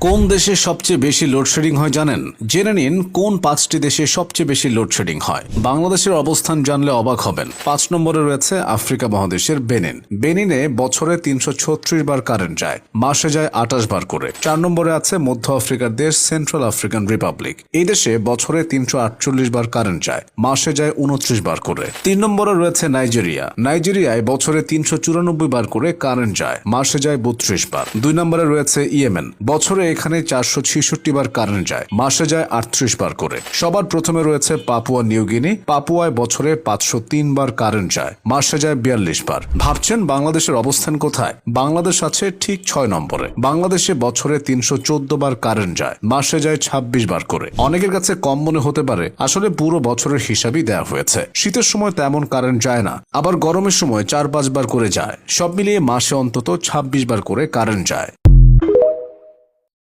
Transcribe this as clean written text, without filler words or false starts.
কোন দেশে সবচেয়ে বেশি লোডশেডিং হয় জানেন? জেনে নিন কোন 5টি দেশে সবচেয়ে বেশি লোডশেডিং হয়। বাংলাদেশের অবস্থান জানলে অবাক হবেন। 5 নম্বরে রয়েছে আফ্রিকা মহাদেশের বেনিন। বেনিনে বছরে 336 বার কারেন্ট যায়, মাসে যায় 28 বার করে। 4 নম্বরে আছে মধ্য আফ্রিকার দেশ সেন্ট্রাল আফ্রিকান রিপাবলিক। এই দেশে বছরে 348 বার কারেন্ট যায়, মাসে যায় 29 বার করে। 3 নম্বরে রয়েছে নাইজেরিয়া। নাইজেরিয়ায় বছরে 394 বার করে কারেন্ট যায়, মাসে যায় 32 বার। 2 নম্বরে রয়েছে ইয়েমেন। বছরে এখানে 466 বার কারেন্ট যায়, মাসে যায় 38 বার করে। সবার প্রথমে রয়েছে পাপুয়া নিউগিনি। পাপুয়ায় বছরে 503 বার কারেন্ট যায়, মাসে যায় 42 বার। ভাবছেন বাংলাদেশের অবস্থান কোথায়? বাংলাদেশ আছে ঠিক 6 নম্বরে। বাংলাদেশে বছরে 314 বার কারেন্ট যায়, মাসে যায় 26 বার করে। অনেকের কাছে কম মনে হতে পারে, আসলে পুরো বছরের হিসাবই দেওয়া হয়েছে। শীতের সময় তেমন কারেন্ট যায় না, আবার গরমের সময় 4-5 বার করে যায়। সব মিলিয়ে মাসে অন্তত 26 বার করে কারেন্ট যায়।